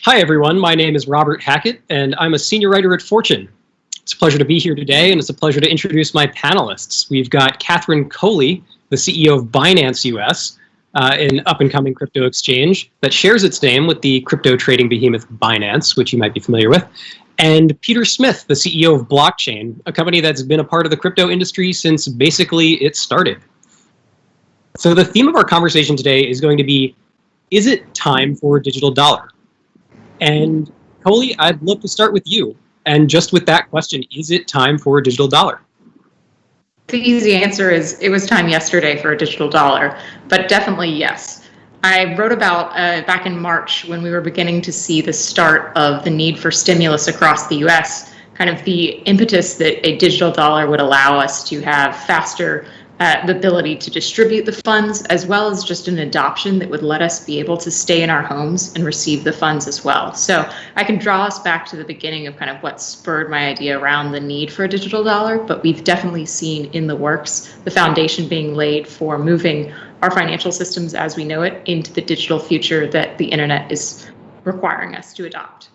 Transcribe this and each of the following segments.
Hi, everyone. My name is Robert Hackett, and I'm a senior writer at Fortune. It's a pleasure to be here today, and it's a pleasure to introduce my panelists. We've got Catherine Coley, the CEO of Binance US, an up-and-coming crypto exchange that shares its name with the crypto trading behemoth Binance, which you might be familiar with, and Peter Smith, the CEO of Blockchain, a company that's been a part of the crypto industry since basically it started. So the theme of our conversation today is going to be, is it time for a digital dollar? And Coley, I'd love to start with you. And just with that question, is it time for a digital dollar? The easy answer is it was time yesterday for a digital dollar, but definitely yes. I wrote about back in March when we were beginning to see the start of the need for stimulus across the US, kind of the impetus that a digital dollar would allow us to have faster the ability to distribute the funds, as well as just an adoption that would let us be able to stay in our homes and receive the funds as well. So I can draw us back to the beginning of kind of what spurred my idea around the need for a digital dollar, but we've definitely seen in the works the foundation being laid for moving our financial systems as we know it into the digital future that the internet is requiring us to adopt.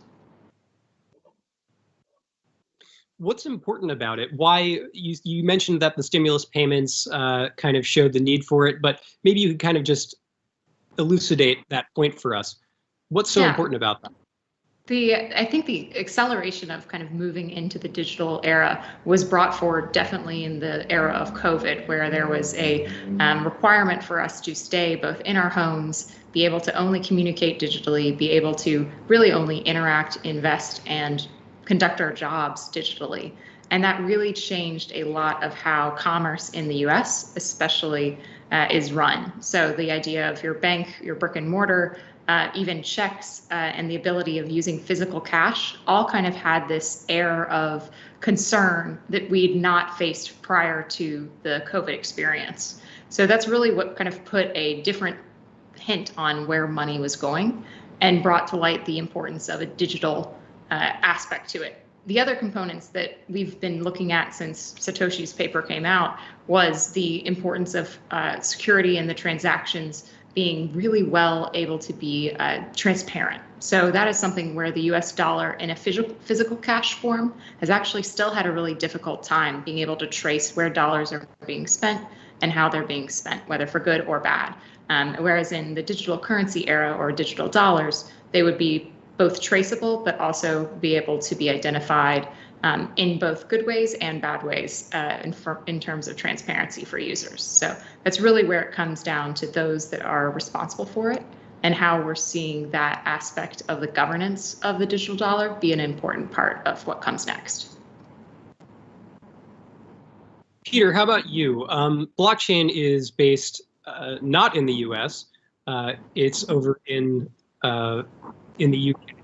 What's important about it? Why, you mentioned that the stimulus payments kind of showed the need for it, but maybe you could kind of just elucidate that point for us. What's so important about that? I think the acceleration of kind of moving into the digital era was brought forward definitely in the era of COVID, where there was a requirement for us to stay both in our homes, be able to only communicate digitally, be able to really only interact, invest, and conduct our jobs digitally. And that really changed a lot of how commerce in the US especially is run. So the idea of your bank, your brick and mortar, even checks and the ability of using physical cash all kind of had this air of concern that we'd not faced prior to the COVID experience. So that's really what kind of put a different hint on where money was going and brought to light the importance of a digital aspect to it. The other components that we've been looking at since Satoshi's paper came out was the importance of security and the transactions being really well able to be transparent. So that is something where the US dollar in a physical cash form has actually still had a really difficult time being able to trace where dollars are being spent and how they're being spent, whether for good or bad. Whereas in the digital currency era or digital dollars, they would be both traceable, but also be able to be identified in both good ways and bad ways in terms of transparency for users. So that's really where it comes down to those that are responsible for it and how we're seeing that aspect of the governance of the digital dollar be an important part of what comes next. Peter, how about you? Blockchain is based not in the US, it's over in the UK,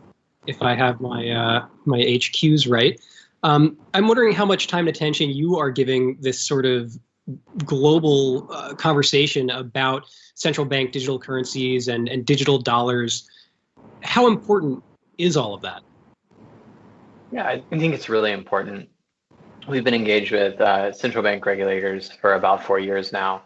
if I have my my HQs right. I'm wondering how much time and attention you are giving this sort of global conversation about central bank digital currencies and digital dollars. How important is all of that? Yeah, I think it's really important. We've been engaged with central bank regulators for about 4 years now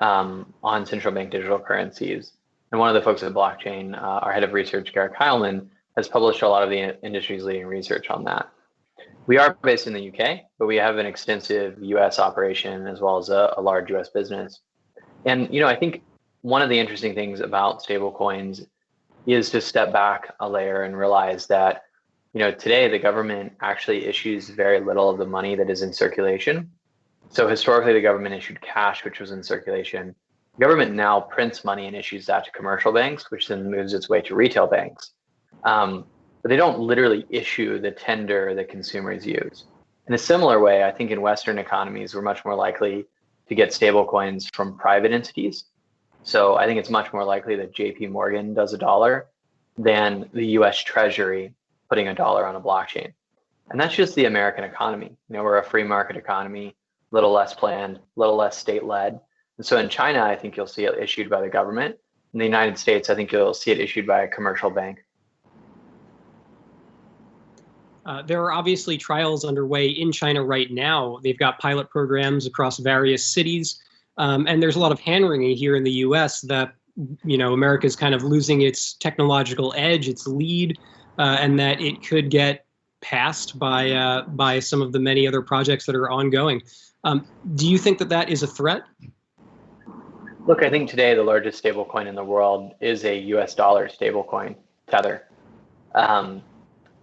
on central bank digital currencies. And one of the folks at Blockchain, our head of research, Garrett Kyleman, has published a lot of the industry's leading research on that. We are based in the UK, but we have an extensive US operation as well as a large US business. And I think one of the interesting things about stablecoins is to step back a layer and realize that today the government actually issues very little of the money that is in circulation. So historically, the government issued cash, which was in circulation. Government now prints money and issues that to commercial banks, which then moves its way to retail banks. But they don't literally issue the tender that consumers use. In a similar way, I think in Western economies, we're much more likely to get stable coins from private entities. So I think it's much more likely that JP Morgan does a dollar than the US Treasury putting a dollar on a blockchain. And that's just the American economy. We're a free market economy, a little less planned, a little less state-led. And so in China, I think you'll see it issued by the government. In the United States, I think you'll see it issued by a commercial bank. There are obviously trials underway in China right now. They've got pilot programs across various cities. And there's a lot of hand-wringing here in the US that, America's kind of losing its technological edge, its lead. and that it could get passed by some of the many other projects that are ongoing. Do you think that that is a threat? Look, I think today the largest stablecoin in the world is a US dollar stablecoin, Tether.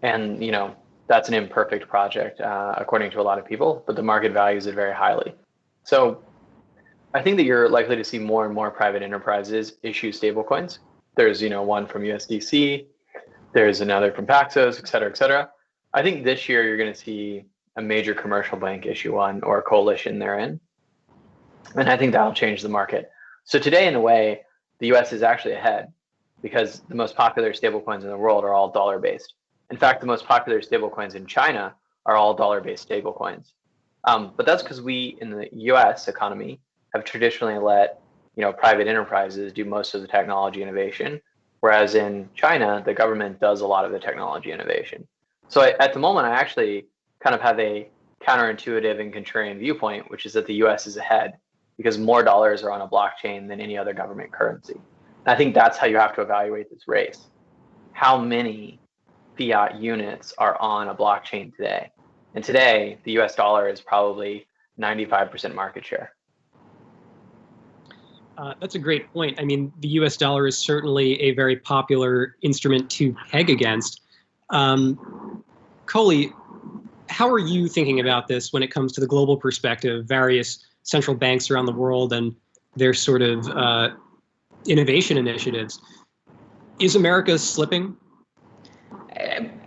And, you know, that's an imperfect project, according to a lot of people, but the market values it very highly. So I think that you're likely to see more and more private enterprises issue stablecoins. There's, you know, one from USDC, there's another from Paxos, et cetera, et cetera. I think this year you're going to see a major commercial bank issue one or a coalition therein. And I think that'll change the market. So today, in a way, the US is actually ahead because the most popular stablecoins in the world are all dollar-based. In fact, the most popular stablecoins in China are all dollar-based stablecoins. But that's because we, in the US economy, have traditionally let, you know, private enterprises do most of the technology innovation, whereas in China, the government does a lot of the technology innovation. So at the moment, I actually kind of have a counterintuitive and contrarian viewpoint, which is that the US is ahead because more dollars are on a blockchain than any other government currency. And I think that's how you have to evaluate this race. How many fiat units are on a blockchain today? And today, the US dollar is probably 95% market share. That's a great point. I mean, the US dollar is certainly a very popular instrument to peg against. Coley, how are you thinking about this when it comes to the global perspective, various central banks around the world and their sort of innovation initiatives? Is America slipping?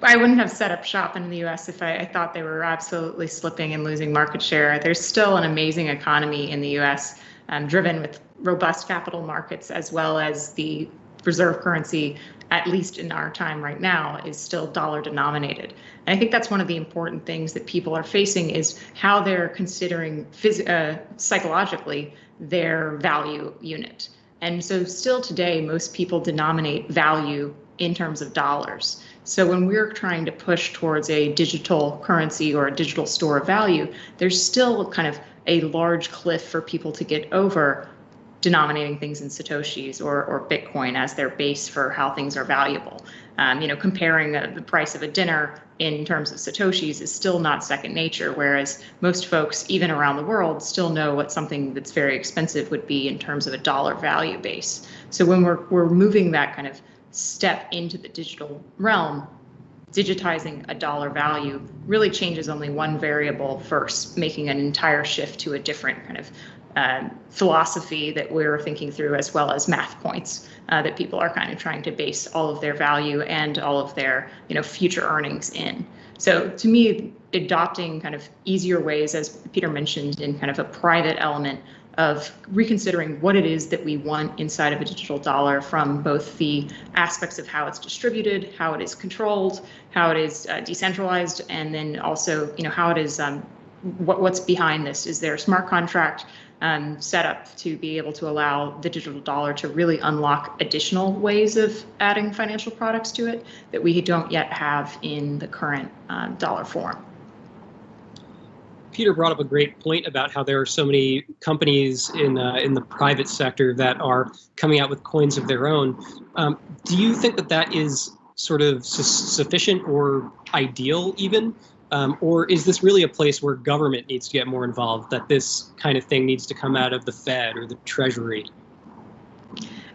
I wouldn't have set up shop in the US if I thought they were absolutely slipping and losing market share. There's still an amazing economy in the US, driven with robust capital markets, as well as the reserve currency, at least in our time right now, is still dollar denominated. And I think that's one of the important things that people are facing is how they're considering psychologically their value unit. And so still today, most people denominate value in terms of dollars. So when we're trying to push towards a digital currency or a digital store of value, there's still kind of a large cliff for people to get over denominating things in Satoshis or Bitcoin as their base for how things are valuable. You know, comparing the price of a dinner in terms of Satoshis is still not second nature, whereas most folks, even around the world, still know what something that's very expensive would be in terms of a dollar value base. So when we're moving that kind of step into the digital realm, digitizing a dollar value really changes only one variable first, making an entire shift to a different kind of philosophy that we're thinking through, as well as math points that people are kind of trying to base all of their value and all of their, you know, future earnings in. So to me, adopting kind of easier ways, as Peter mentioned, in kind of a private element of reconsidering what it is that we want inside of a digital dollar, from both the aspects of how it's distributed, how it is controlled, how it is decentralized, and then also, you know, how it is, what's behind this. Is there a smart contract set up to be able to allow the digital dollar to really unlock additional ways of adding financial products to it that we don't yet have in the current dollar form? Peter brought up a great point about how there are so many companies in the private sector that are coming out with coins of their own. Do you think that that is sort of sufficient or ideal even? Or is this really a place where government needs to get more involved, that this kind of thing needs to come out of the Fed or the Treasury?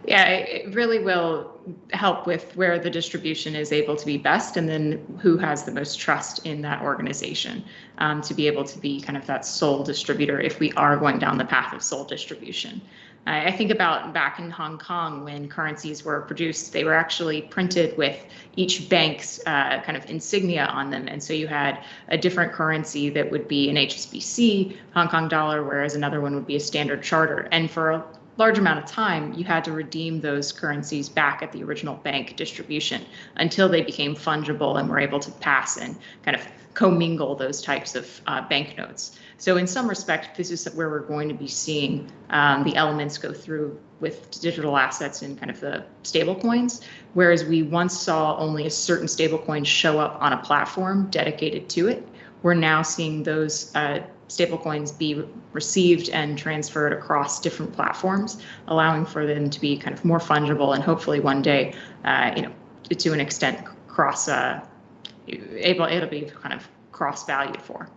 Yeah, it really will help with where the distribution is able to be best, and then who has the most trust in that organization to be able to be kind of that sole distributor if we are going down the path of sole distribution. I think about back in Hong Kong when currencies were produced, they were actually printed with each bank's kind of insignia on them. And so you had a different currency that would be an HSBC Hong Kong dollar, whereas another one would be a Standard Chartered. And for a large amount of time, you had to redeem those currencies back at the original bank distribution until they became fungible and were able to pass and kind of commingle those types of banknotes. So in some respect, this is where we're going to be seeing the elements go through with digital assets and kind of the stable coins, whereas we once saw only a certain stable coin show up on a platform dedicated to it. We're now seeing those stablecoins be received and transferred across different platforms, allowing for them to be kind of more fungible and hopefully one day, to an extent, it'll be kind of cross-valued for.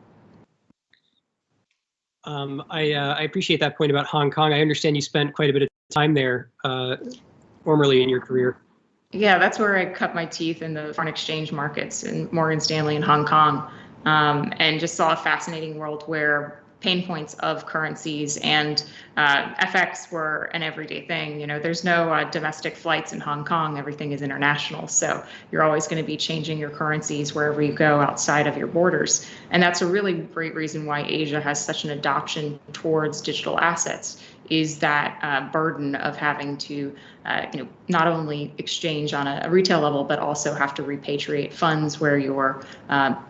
I appreciate that point about Hong Kong. I understand you spent quite a bit of time there formerly in your career. Yeah, that's where I cut my teeth in the foreign exchange markets in Morgan Stanley and Hong Kong, and just saw a fascinating world where pain points of currencies and FX were an everyday thing. There's no domestic flights in Hong Kong. Everything is international. So you're always going to be changing your currencies wherever you go outside of your borders. And that's a really great reason why Asia has such an adoption towards digital assets, is that burden of having to not only exchange on a retail level, but also have to repatriate funds where your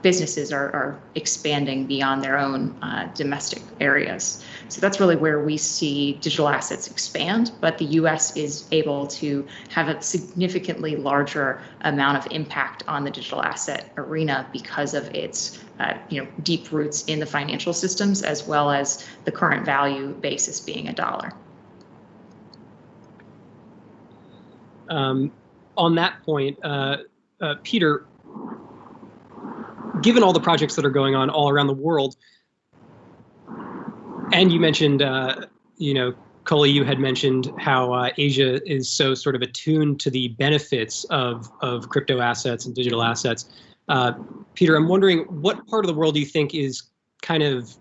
businesses are expanding beyond their own domestic areas. So that's really where we see digital assets expand, but the US is able to have a significantly larger amount of impact on the digital asset arena because of its deep roots in the financial systems, as well as the current value basis being $1. On that point, Peter, given all the projects that are going on all around the world, and you mentioned, Coley, you had mentioned how Asia is so sort of attuned to the benefits of crypto assets and digital assets. Peter, I'm wondering, what part of the world do you think is kind of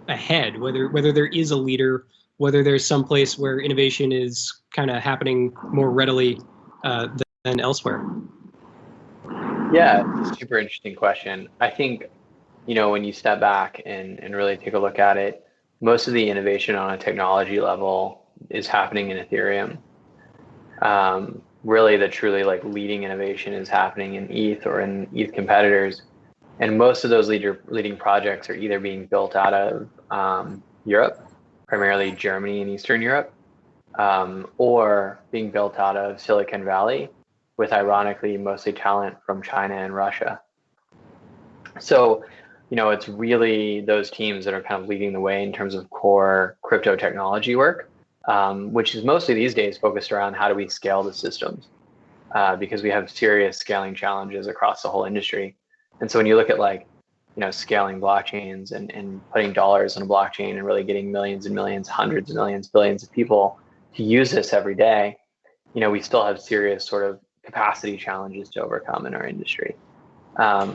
ahead, whether there is a leader, whether there's some place where innovation is kind of happening more readily than elsewhere? Yeah, it's a super interesting question. I think, when you step back and really take a look at it, most of the innovation on a technology level is happening in Ethereum. Really, the truly leading innovation is happening in ETH or in ETH competitors. And most of those leading projects are either being built out of Europe, primarily Germany and Eastern Europe, or being built out of Silicon Valley, with ironically mostly talent from China and Russia. So, it's really those teams that are kind of leading the way in terms of core crypto technology work, which is mostly these days focused around how do we scale the systems, because we have serious scaling challenges across the whole industry. And so when you look at scaling blockchains and putting dollars on a blockchain and really getting millions and millions, hundreds of millions, billions of people to use this every day, we still have serious sort of capacity challenges to overcome in our industry. I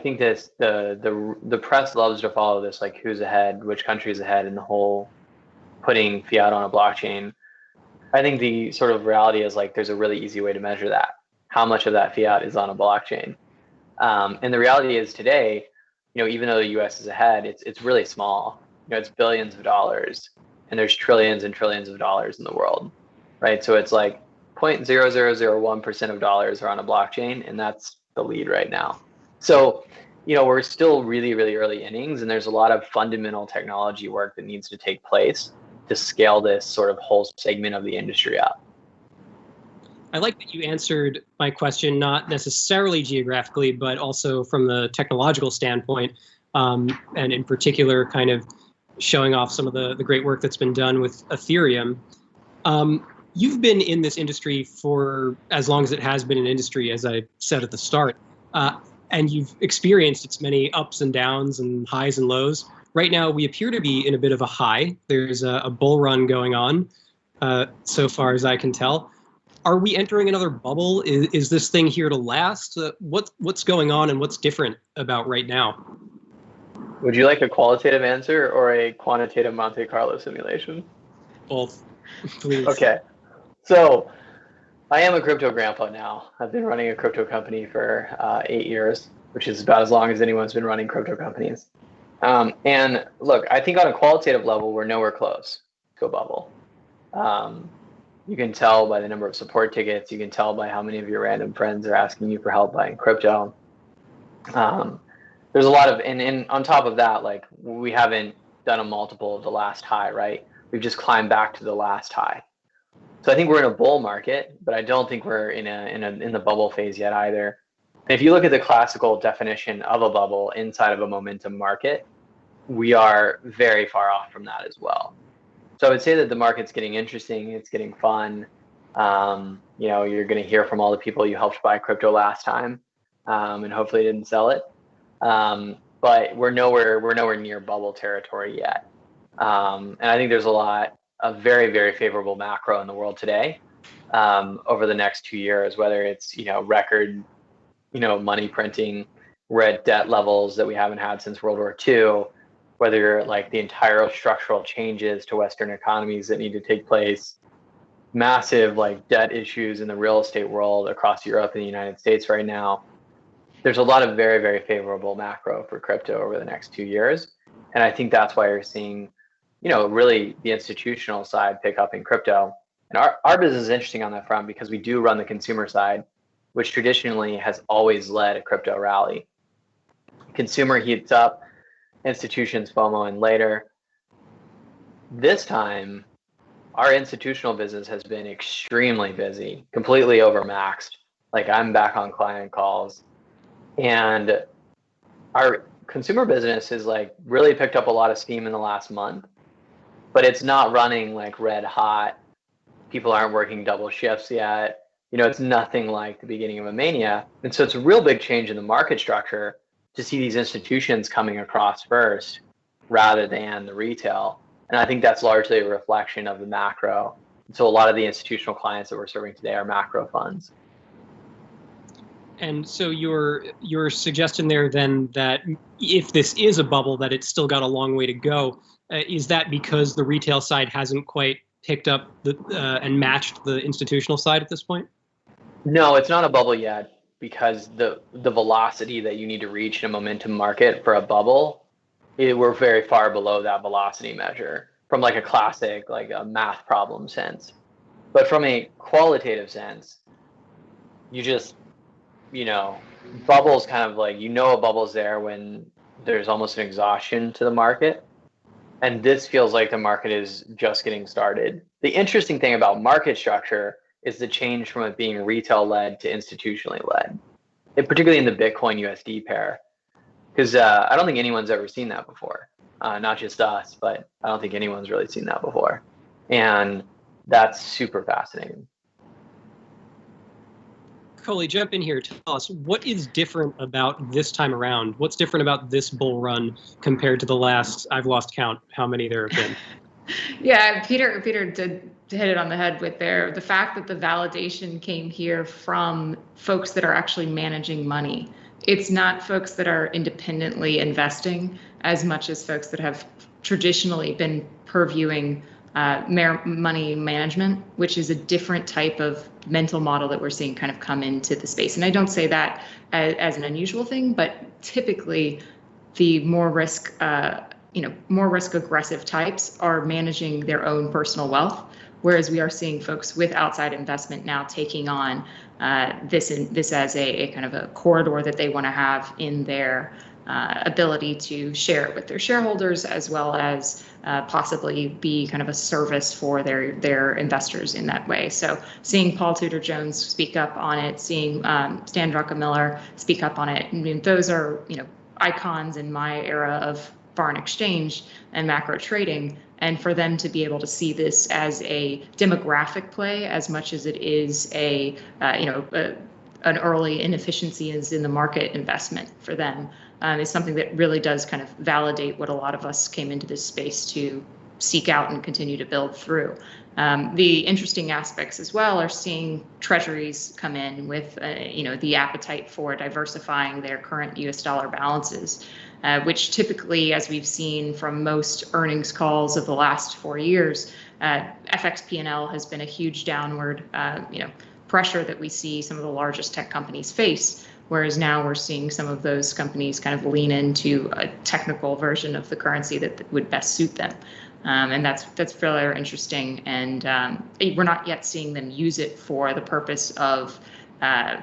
think the press loves to follow this, who's ahead, which country's ahead in the whole putting fiat on a blockchain. I think the sort of reality is there's a really easy way to measure that. How much of that fiat is on a blockchain? And the reality is today, even though the US is ahead, it's really small. It's billions of dollars, and there's trillions and trillions of dollars in the world, right? So it's 0.0001% of dollars are on a blockchain, and that's the lead right now. So, we're still really, really early innings, and there's a lot of fundamental technology work that needs to take place to scale this sort of whole segment of the industry up. I like that you answered my question, not necessarily geographically, but also from the technological standpoint, and in particular, kind of showing off some of the great work that's been done with Ethereum. You've been in this industry for as long as it has been an industry, as I said at the start, and you've experienced its many ups and downs and highs and lows. Right now, we appear to be in a bit of a high. There's a bull run going on, so far as I can tell. Are we entering another bubble? Is this thing here to last? What's going on, and what's different about right now? Would you like a qualitative answer or a quantitative Monte Carlo simulation? Both, please. Okay. So I am a crypto grandpa now. I've been running a crypto company for 8 years, which is about as long as anyone's been running crypto companies. And look, I think on a qualitative level, we're nowhere close to a bubble. You can tell by the number of support tickets. You can tell by how many of your random friends are asking you for help buying crypto. There's a lot of, and on top of that, we haven't done a multiple of the last high, right? We've just climbed back to the last high. So I think we're in a bull market, but I don't think we're in the bubble phase yet either. And if you look at the classical definition of a bubble inside of a momentum market, we are very far off from that as well. So I would say that the market's getting interesting, it's getting fun. You're going to hear from all the people you helped buy crypto last time, and hopefully didn't sell it. But we're nowhere near bubble territory yet. And I think there's a lot of very, very favorable macro in the world today, over the next 2 years, whether it's, record, money printing, we're at debt levels that we haven't had since World War II, whether like the entire structural changes to Western economies that need to take place, massive like debt issues in the real estate world across Europe and the United States right now. There's a lot of very, very favorable macro for crypto over the next 2 years. And I think that's why you're seeing, really the institutional side pick up in crypto. And our business is interesting on that front because we do run the consumer side, which traditionally has always led a crypto rally. Consumer heats up, institutions FOMO in later. This time, our institutional business has been extremely busy, completely overmaxed. Like I'm back on client calls. And our consumer business has like really picked up a lot of steam in the last month, but it's not running like red hot. People aren't working double shifts yet. It's nothing like the beginning of a mania. And so it's a real big change in the market structure to see these institutions coming across first rather than the retail. And I think that's largely a reflection of the macro. And so a lot of the institutional clients that we're serving today are macro funds. And so your suggestion there then that if this is a bubble, that it's still got a long way to go. Is that because the retail side hasn't quite picked up and matched the institutional side at this point? No, it's not a bubble yet because the velocity that you need to reach in a momentum market for a bubble, we're very far below that velocity measure from like a classic, like a math problem sense. But from a qualitative sense, you just, bubbles kind of like, a bubble's there when there's almost an exhaustion to the market. And this feels like the market is just getting started. The interesting thing about market structure is the change from it being retail led to institutionally led, particularly in the Bitcoin USD pair. Because I don't think anyone's ever seen that before. Not just us, but I don't think anyone's really seen that before. And that's super fascinating. Coley, jump in here. Tell us, what is different about this time around? What's different about this bull run compared to the last, I've lost count, how many there have been? Yeah, Peter did hit it on the head with the fact that the validation came here from folks that are actually managing money. It's not folks that are independently investing as much as folks that have traditionally been purviewing money management, which is a different type of mental model that we're seeing kind of come into the space. And I don't say that as an unusual thing, but typically the more risk aggressive types are managing their own personal wealth, whereas we are seeing folks with outside investment now taking on this as a kind of a corridor that they want to have in their ability to share it with their shareholders, as well as possibly be kind of a service for their investors in that way. So seeing Paul Tudor Jones speak up on it, seeing Stan Druckenmiller speak up on it, I mean, those are icons in my era of foreign exchange and macro trading, and for them to be able to see this as a demographic play as much as it is an early inefficiency is in the market investment for them is something that really does kind of validate what a lot of us came into this space to seek out and continue to build through. The interesting aspects as well are seeing treasuries come in with the appetite for diversifying their current US dollar balances, which typically, as we've seen from most earnings calls of the last 4 years, FX P&L has been a huge downward pressure that we see some of the largest tech companies face. Whereas now we're seeing some of those companies kind of lean into a technical version of the currency that would best suit them. And that's fairly interesting. And we're not yet seeing them use it for the purpose of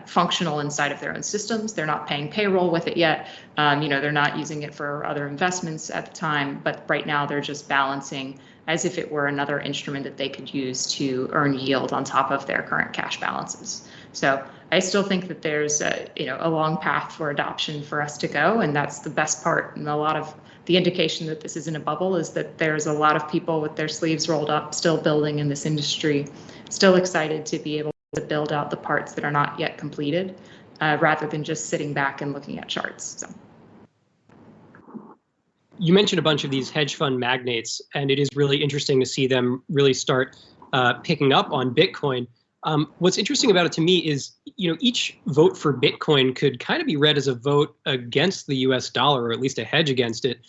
functional inside of their own systems. They're not paying payroll with it yet. They're not using it for other investments at the time. But right now they're just balancing as if it were another instrument that they could use to earn yield on top of their current cash balances. So I still think that there's a long path for adoption for us to go, and that's the best part. And a lot of the indication that this isn't a bubble is that there's a lot of people with their sleeves rolled up, still building in this industry, still excited to be able to build out the parts that are not yet completed, rather than just sitting back and looking at charts. So. You mentioned a bunch of these hedge fund magnates, and it is really interesting to see them really start picking up on Bitcoin. What's interesting about it to me is, each vote for Bitcoin could kind of be read as a vote against the US dollar, or at least a hedge against it.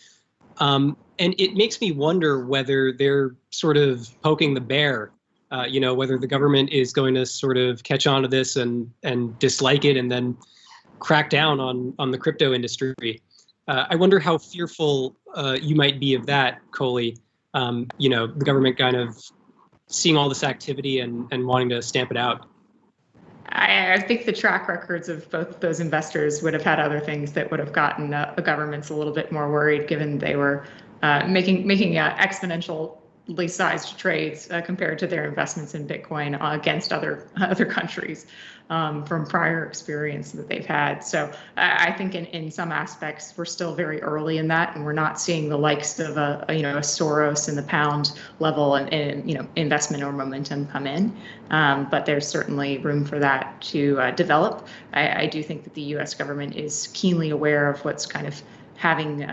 And it makes me wonder whether they're sort of poking the bear, whether the government is going to sort of catch on to this and dislike it and then crack down on the crypto industry. I wonder how fearful you might be of that, Coley. The government kind of seeing all this activity and wanting to stamp it out. I think the track records of both those investors would have had other things that would have gotten the governments a little bit more worried, given they were making exponentially sized trades compared to their investments in Bitcoin against other countries from prior experience that they've had. So I think in some aspects we're still very early in that, and we're not seeing the likes of a Soros and the pound level and investment or momentum come in. But there's certainly room for that to develop. I do think that the U.S. government is keenly aware of what's kind of having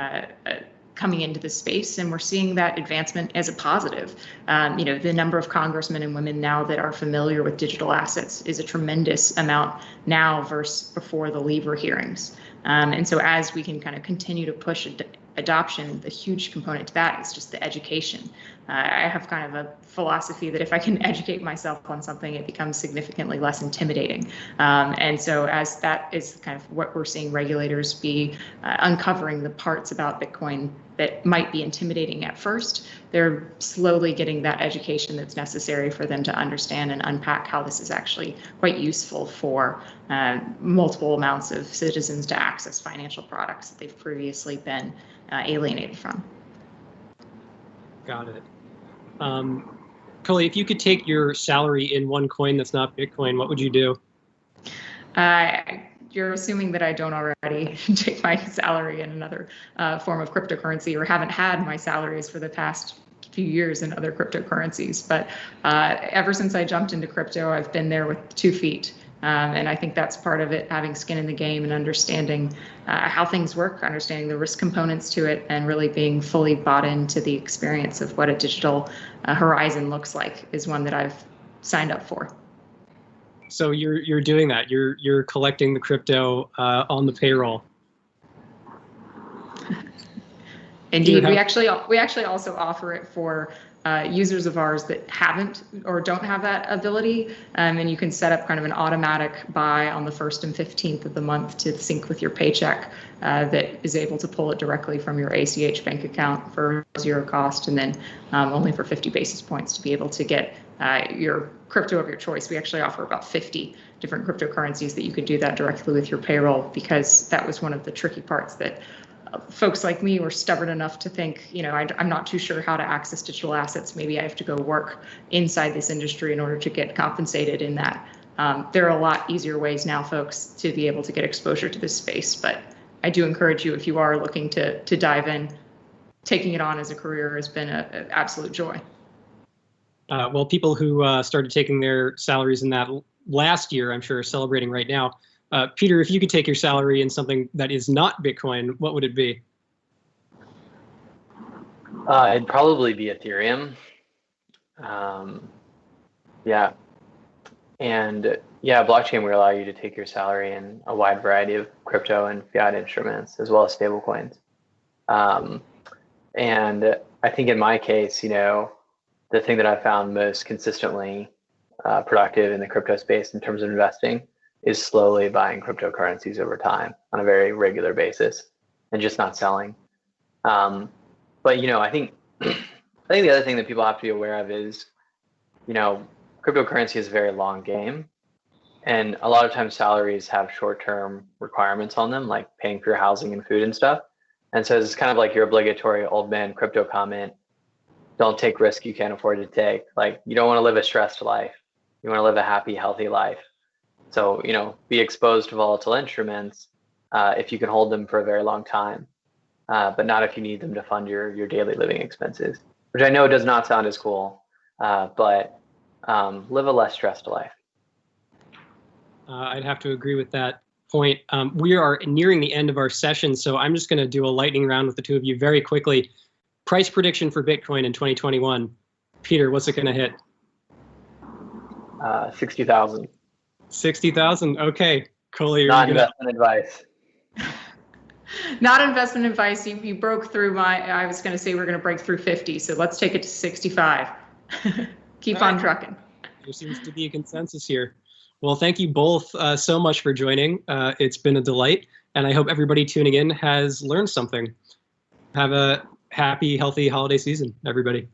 coming into the space, and we're seeing that advancement as a positive. The number of congressmen and women now that are familiar with digital assets is a tremendous amount now versus before the Lever hearings. And so as we can kind of continue to push adoption, the huge component to that is just the education. I have kind of a philosophy that if I can educate myself on something, it becomes significantly less intimidating. And so as that is kind of what we're seeing regulators be uncovering the parts about Bitcoin that might be intimidating at first, they're slowly getting that education that's necessary for them to understand and unpack how this is actually quite useful for multiple amounts of citizens to access financial products that they've previously been alienated from. Got it. Coley, if you could take your salary in one coin that's not Bitcoin, what would you do? You're assuming that I don't already take my salary in another form of cryptocurrency, or haven't had my salaries for the past few years in other cryptocurrencies. But ever since I jumped into crypto, I've been there with 2 feet. And I think that's part of it, having skin in the game and understanding how things work, understanding the risk components to it, and really being fully bought into the experience of what a digital horizon looks like is one that I've signed up for. So you're doing that. You're collecting the crypto on the payroll. Indeed, we actually also offer it for users of ours that haven't or don't have that ability, and you can set up kind of an automatic buy on the 1st and 15th of the month to sync with your paycheck that is able to pull it directly from your ACH bank account for 0 cost, and then only for 50 basis points to be able to get your crypto of your choice. We actually offer about 50 different cryptocurrencies that you could do that directly with your payroll, because that was one of the tricky parts that folks like me were stubborn enough to think, I'm not too sure how to access digital assets. Maybe I have to go work inside this industry in order to get compensated in that. There are a lot easier ways now, folks, to be able to get exposure to this space. But I do encourage you, if you are looking to dive in, taking it on as a career has been an absolute joy. Well, people who started taking their salaries in that last year, I'm sure, are celebrating right now. Peter, if you could take your salary in something that is not Bitcoin, what would it be? It'd probably be Ethereum. Yeah. And yeah, blockchain would allow you to take your salary in a wide variety of crypto and fiat instruments, as well as stablecoins. And I think in my case, the thing that I found most consistently productive in the crypto space in terms of investing is slowly buying cryptocurrencies over time on a very regular basis and just not selling. But I think the other thing that people have to be aware of is, cryptocurrency is a very long game, and a lot of times salaries have short-term requirements on them, like paying for your housing and food and stuff. And so it's kind of like your obligatory old man crypto comment. don't take risk you can't afford to take. Like, you don't want to live a stressed life. You want to live a happy, healthy life. So, be exposed to volatile instruments if you can hold them for a very long time, but not if you need them to fund your daily living expenses, which I know does not sound as cool, but live a less stressed life. I'd have to agree with that point. We are nearing the end of our session, so I'm just going to do a lightning round with the two of you very quickly. Price prediction for Bitcoin in 2021. Peter, what's it going to hit? 60,000. 60,000. Okay. Coley, not investment advice. Not investment advice. You broke through I was going to say we're going to break through 50, so let's take it to 65. Keep on trucking. There seems to be a consensus here. Well, thank you both so much for joining. It's been a delight, and I hope everybody tuning in has learned something. Have a happy, healthy holiday season, everybody.